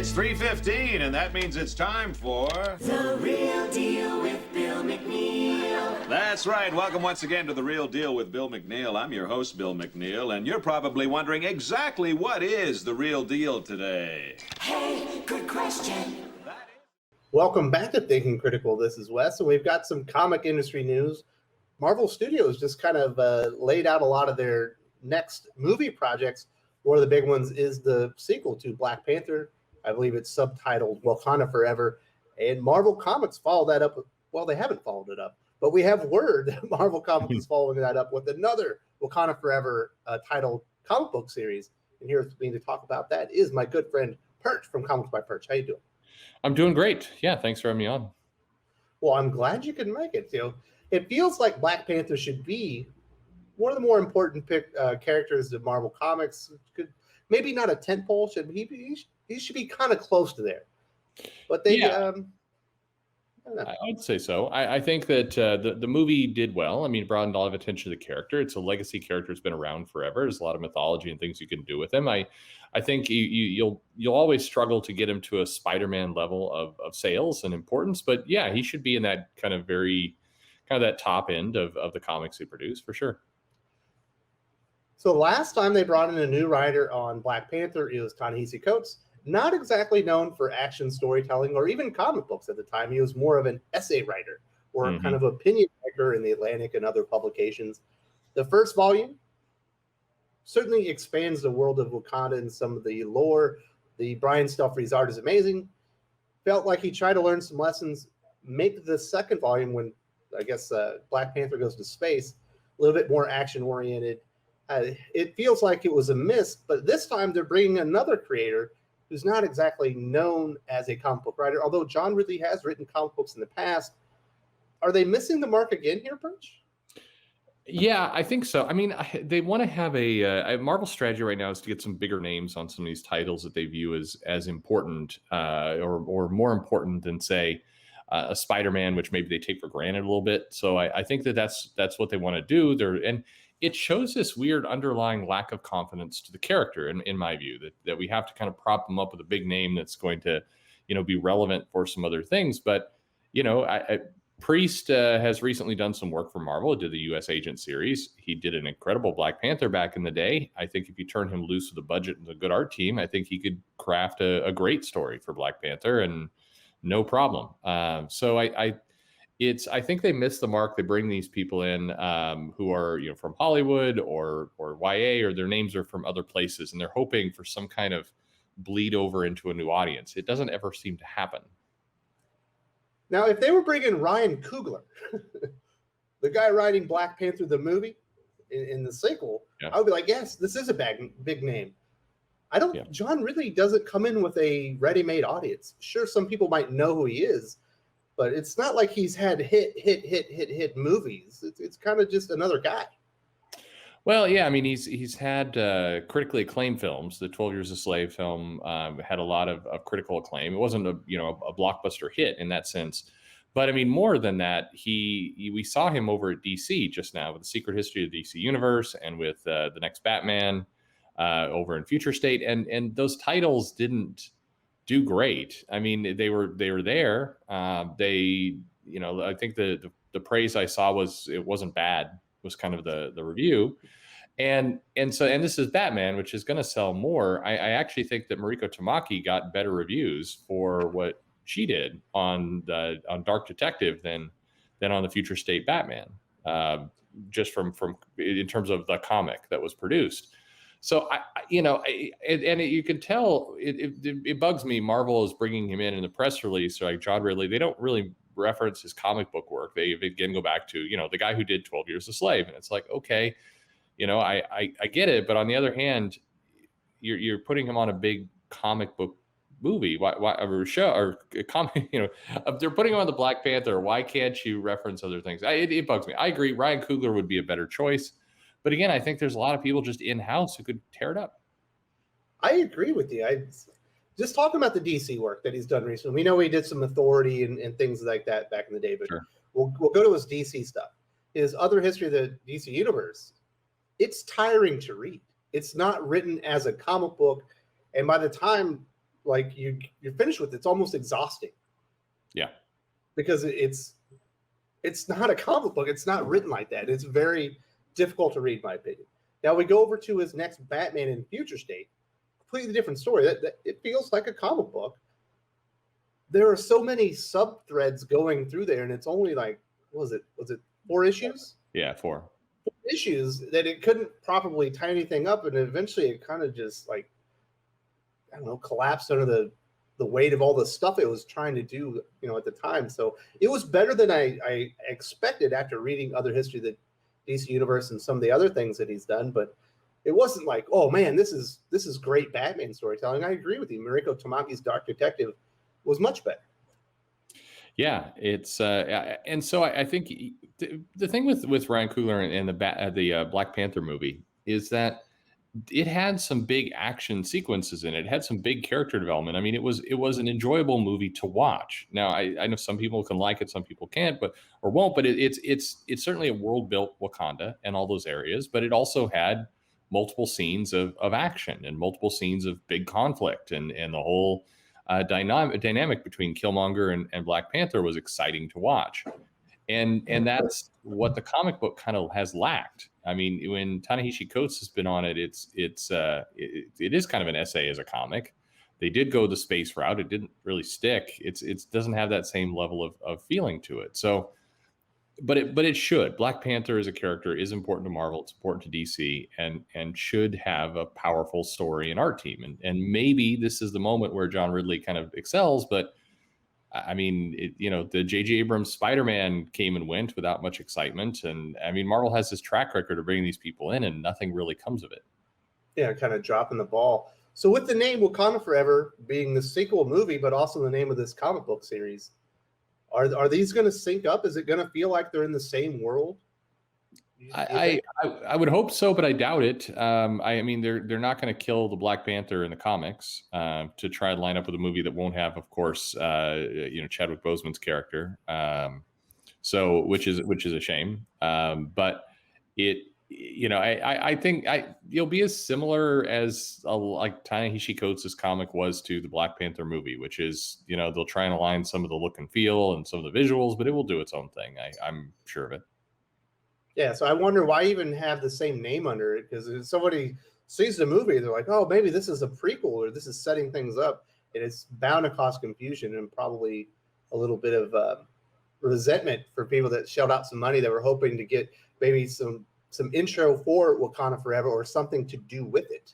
It's 3:15, and that means it's time for... The Real Deal with Bill McNeil. That's right. Welcome once again to The Real Deal with Bill McNeil. I'm your host, Bill McNeil, and you're probably wondering exactly what is The Real Deal today. Hey, good question. Welcome back to Thinking Critical. This is Wes, and we've got some comic industry news. Marvel Studios just kind of laid out a lot of their next movie projects. One of the big ones is the sequel to Black Panther. I believe it's subtitled Wakanda Forever. And Marvel Comics followed that up. Well, they haven't followed it up, but we have word that Marvel Comics is following that up with another Wakanda Forever titled comic book series. And here with me to talk about that is my good friend Perch from Comics by Perch. How you doing? I'm doing great. Yeah, thanks for having me on. Well, I'm glad you can make it. It feels like Black Panther should be one of the more important characters of Marvel Comics. Maybe not a tentpole. He should be kind of close to there. But they, I would say so. I think that the movie did well. I mean, it brought a lot of attention to the character. It's a legacy character that's been around forever. There's a lot of mythology and things you can do with him. I think you'll always struggle to get him to a Spider-Man level of sales and importance. But yeah, he should be in that kind of that top end of the comics he produced for sure. So last time they brought in a new writer on Black Panther, it was Ta Nehisi-Coates. Not exactly known for action storytelling or even comic books at the time. He was more of an essay writer or kind of opinion maker in the Atlantic and other publications. The first volume certainly expands the world of Wakanda and some of the lore. The Brian Stelfree's art is amazing. Felt like he tried to learn some lessons. Make the second volume, when I guess Black Panther goes to space, a little bit more action-oriented. It feels like it was a miss, but this time they're bringing another creator who's not exactly known as a comic book writer, although John Ridley has written comic books in the past. Are they missing the mark again here, Perch? Yeah, I think so. I mean, they want to have a Marvel strategy right now is to get some bigger names on some of these titles that they view as important or more important than, say, a Spider-Man, which maybe they take for granted a little bit. So I think that's what they want to do. And it shows this weird underlying lack of confidence to the character, in my view, that we have to kind of prop him up with a big name that's going to, be relevant for some other things. But, Priest has recently done some work for Marvel. He did the U.S. Agent series. He did an incredible Black Panther back in the day. I think if you turn him loose with a budget and a good art team, I think he could craft a great story for Black Panther and no problem. So I think they missed the mark. They bring these people in who are from Hollywood or YA, or their names are from other places, and they're hoping for some kind of bleed over into a new audience. It doesn't ever seem to happen. Now, if they were bringing Ryan Coogler, the guy writing Black Panther the movie in the sequel, I would be like, yes, this is a big name. John Ridley doesn't come in with a ready-made audience. Sure, some people might know who he is, but it's not like he's had hit movies. It's kind of just another guy. Well, yeah, I mean, he's had critically acclaimed films. The 12 Years a Slave film had a lot of critical acclaim. It wasn't a blockbuster hit in that sense, but I mean, more than that, we saw him over at DC just now with The Secret History of the DC Universe and with the next Batman over in Future State, and those titles didn't do great. I mean, they were there. I think the praise I saw was it wasn't bad. Was kind of the review, and this is Batman, which is going to sell more. I actually think that Mariko Tamaki got better reviews for what she did on Dark Detective than on the Future State Batman, just from in terms of the comic that was produced. So you can tell it bugs me. Marvel is bringing him in the press release, like John Ridley. They don't really reference his comic book work. They again go back to the guy who did 12 Years a Slave, and it's like, okay, I get it, but on the other hand, you're putting him on a big comic book movie. Why or show or a comic? If they're putting him on the Black Panther, why can't you reference other things? It bugs me. I agree. Ryan Coogler would be a better choice, but again, I think there's a lot of people just in house who could tear it up. I agree with you. Just talking about the DC work that he's done recently. We know he did some Authority and things like that back in the day, but sure. we'll go to his DC stuff. His other history of the DC universe, it's tiring to read. It's not written as a comic book, and by the time like you're finished with it. It's almost exhausting. Yeah. Because it's not a comic book. It's not written like that. It's very difficult to read, in my opinion. Now we go over to his next Batman in Future State. Completely different story. That it feels like a comic book. There are so many sub threads going through there, and it's only like, what was it 4 issues? Yeah, 4 issues that it couldn't properly tie anything up, and eventually it kind of just like, I don't know, collapsed under the weight of all the stuff it was trying to do, at the time. So it was better than I expected after reading other history of the DC Universe and some of the other things that he's done. But it wasn't like, oh man, this is great Batman storytelling. I agree with you. Mariko Tamaki's Dark Detective was much better. Yeah, it's and so I think the thing with Ryan Coogler and the Black Panther movie is that it had some big action sequences in it. It had some big character development. I mean, it was an enjoyable movie to watch. Now, I know some people can like it, some people can't, or won't. But it's certainly a world built Wakanda and all those areas. But it also had multiple scenes of action and multiple scenes of big conflict, and the whole dynamic between Killmonger and Black Panther was exciting to watch. And that's what the comic book kind of has lacked. I mean, when Ta Nehisi-Coates has been on it, it is kind of an essay as a comic. They did go the space route. It didn't really stick. It doesn't have that same level of feeling to it. So, but it should. Black Panther as a character is important to Marvel. It's important to DC, and should have a powerful story and art team. And maybe this is the moment where John Ridley kind of excels, but I mean, the J.J. Abrams Spider-Man came and went without much excitement. And I mean, Marvel has this track record of bringing these people in and nothing really comes of it. Yeah, kind of dropping the ball. So with the name Wakanda Forever being the sequel movie, but also the name of this comic book series, are these going to sync up? Is it going to feel like they're in the same world? I would hope so, but I doubt it. I mean, they're not going to kill the Black Panther in the comics to try and line up with a movie that won't have, of course, Chadwick Boseman's character. So which is a shame. But I think you'll be as similar as like Ta Nehisi-Coates' comic was to the Black Panther movie, which is they'll try and align some of the look and feel and some of the visuals, but it will do its own thing. I'm sure of it. Yeah, so I wonder why even have the same name under it, because if somebody sees the movie, they're like, oh, maybe this is a prequel or this is setting things up, and it's bound to cause confusion and probably a little bit of resentment for people that shelled out some money that were hoping to get maybe some intro for Wakanda Forever or something to do with it.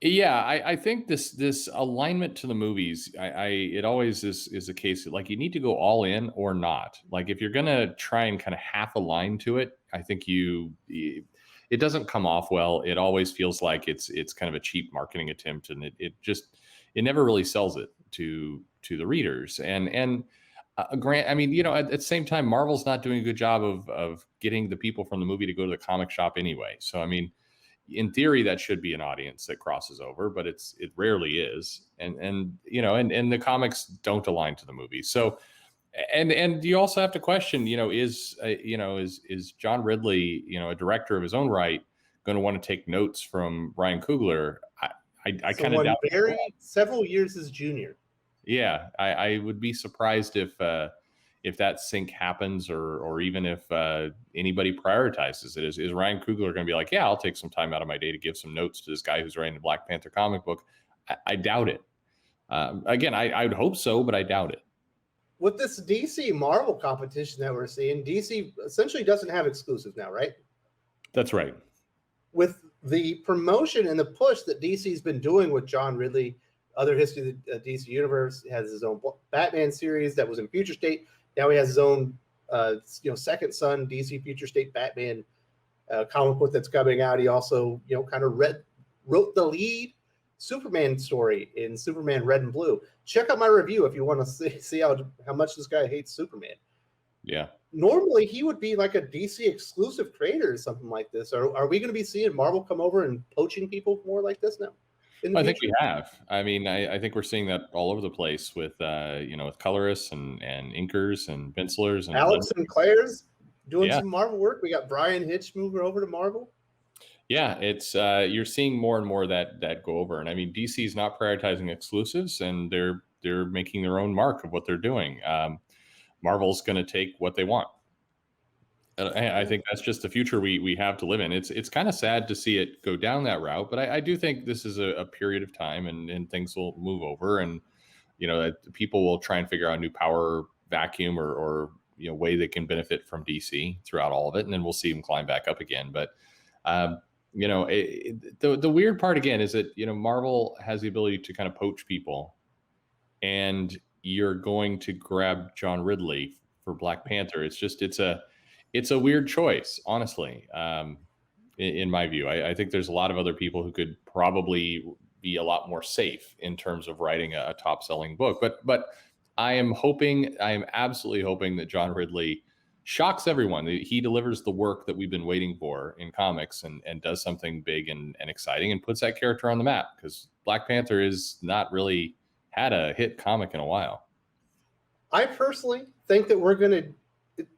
Yeah, I think this alignment to the movies, it always is a case that, like, you need to go all in or not. Like, if you're gonna try and kind of half align to it, I think it doesn't come off well. It always feels like it's kind of a cheap marketing attempt, and it never really sells it to the readers. And Grant, I mean, at the same time, Marvel's not doing a good job of getting the people from the movie to go to the comic shop anyway. So, I mean, in theory, that should be an audience that crosses over, but it rarely is. And the comics don't align to the movie. So, and you also have to question, is John Ridley, a director of his own right, going to want to take notes from Ryan Coogler? I kind of doubt several years his junior. Yeah, I would be surprised if that sync happens, or even if anybody prioritizes it. Is Ryan Coogler going to be like, yeah, I'll take some time out of my day to give some notes to this guy who's writing the Black Panther comic book? I doubt it. Again, I would hope so, but I doubt it. With this DC Marvel competition that we're seeing, DC essentially doesn't have exclusives now, right? That's right. With the promotion and the push that DC's been doing with John Ridley, other history of the DC Universe, has his own Batman series that was in Future State. Now he has his own, Second Son DC Future State Batman comic book that's coming out. He also, kind of wrote the lead Superman story in Superman Red and Blue. Check out my review if you want to see how much this guy hates Superman. Yeah. Normally he would be like a DC exclusive creator or something like this. Are we going to be seeing Marvel come over and poaching people more like this now? I think we have. I mean, I think we're seeing that all over the place with, with colorists and inkers and pencilers. And Alex Sinclair's doing some Marvel work. We got Brian Hitch moving over to Marvel. Yeah, it's you're seeing more and more that go over, and I mean DC is not prioritizing exclusives, and they're making their own mark of what they're doing. Marvel's going to take what they want. I think that's just the future we have to live in. It's kind of sad to see it go down that route, but I do think this is a period of time, and things will move over, and that people will try and figure out a new power vacuum or way they can benefit from DC throughout all of it, and then we'll see them climb back up again. But the weird part again is that Marvel has the ability to kind of poach people, and you're going to grab John Ridley for Black Panther. It's a weird choice, honestly. In my view, I think there's a lot of other people who could probably be a lot more safe in terms of writing a top-selling book. But I am absolutely hoping that John Ridley shocks everyone. He delivers the work that we've been waiting for in comics and does something big and exciting and puts that character on the map, because Black Panther is not really had a hit comic in a while. I personally think that we're going to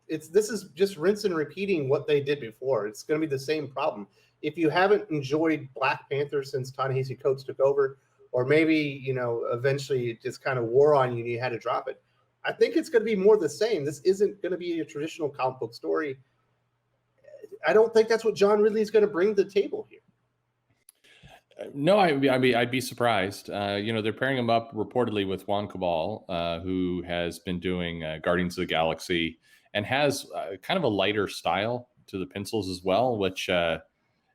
this is just rinse and repeating what they did before. It's going to be the same problem. If you haven't enjoyed Black Panther since Ta Nehisi-Coates took over, or maybe, eventually it just kind of wore on you and you had to drop it, I think it's going to be more the same. This isn't going to be a traditional comic book story. I don't think that's what John Ridley is going to bring to the table here. No, I'd be surprised. They're pairing him up reportedly with Juann Cabal, who has been doing Guardians of the Galaxy and has kind of a lighter style to the pencils as well, which, I'm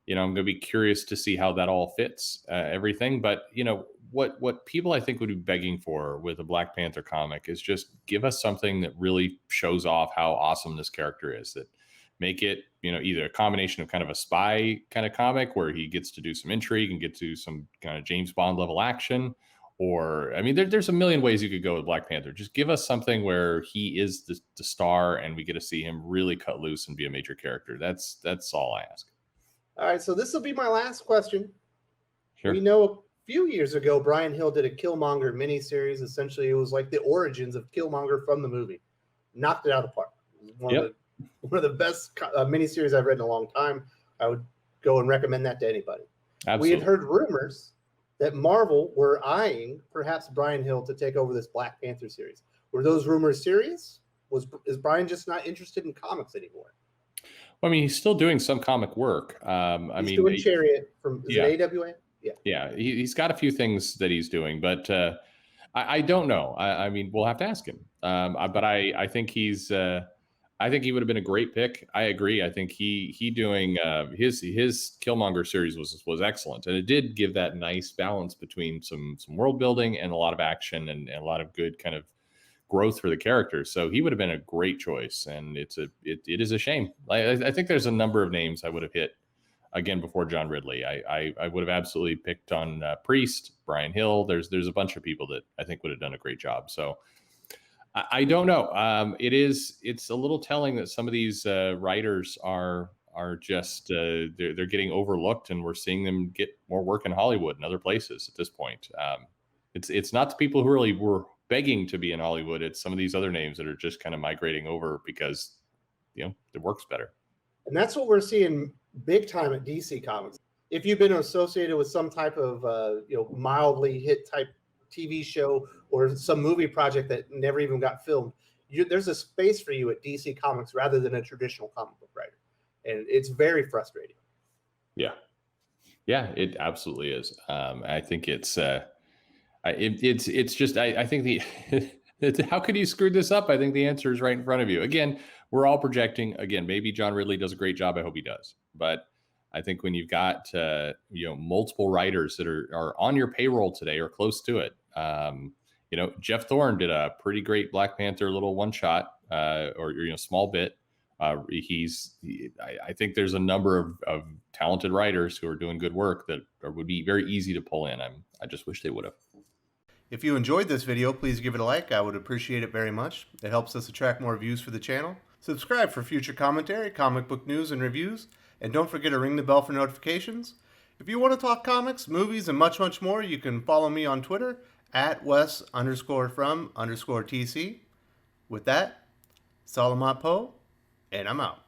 going to be curious to see how that all fits everything. But, what people I think would be begging for with a Black Panther comic is just give us something that really shows off how awesome this character is, that make it, either a combination of kind of a spy kind of comic where he gets to do some intrigue and get to some kind of James Bond level action. Or, there's a million ways you could go with Black Panther. Just give us something where he is the star and we get to see him really cut loose and be a major character. That's all I ask. All right, so this will be my last question. Sure. We know a few years ago, Brian Hill did a Killmonger miniseries. Essentially, it was like the origins of Killmonger from the movie. Knocked it out of the park. It was one of the best miniseries I've read in a long time. I would go and recommend that to anybody. Absolutely. We had heard rumors that Marvel were eyeing perhaps Brian Hill to take over this Black Panther series. Were those rumors serious? Is Brian just not interested in comics anymore? Well, he's still doing some comic work. He's doing Chariot from it AWA? Yeah. Yeah, he's got a few things that he's doing, but I don't know. We'll have to ask him. But I think I think he would have been a great pick. I agree. I think he doing his Killmonger series was excellent, and it did give that nice balance between some world building and a lot of action and a lot of good kind of growth for the characters. So he would have been a great choice, and it is a shame. I think there's a number of names I would have hit again before John Ridley. I would have absolutely picked on Priest, Brian Hill. There's a bunch of people that I think would have done a great job. So I don't know. It's a little telling that some of these writers are just they're getting overlooked, and we're seeing them get more work in Hollywood and other places at this point. It's not the people who really were begging to be in Hollywood. It's some of these other names that are just kind of migrating over because it works better. And that's what we're seeing big time at DC Comics. If you've been associated with some type of mildly hit type TV show or some movie project that never even got filmed, there's a space for you at DC Comics rather than a traditional comic book writer, and it's very frustrating. Yeah, it absolutely is. I think it's just I think how could you screw this up? I think the answer is right in front of you. Again, we're all projecting. Again, maybe John Ridley does a great job. I hope he does, but I think when you've got multiple writers that are on your payroll today or close to it, Jeff Thorne did a pretty great Black Panther little one shot or small bit. I think there's a number of talented writers who are doing good work that would be very easy to pull in. I just wish they would have. If you enjoyed this video, please give it a like. I would appreciate it very much. It helps us attract more views for the channel. Subscribe for future commentary, comic book news, and reviews. And don't forget to ring the bell for notifications. If you want to talk comics, movies, and much, much more, you can follow me on Twitter at Wes_from_TC. With that, Salamat Po, and I'm out.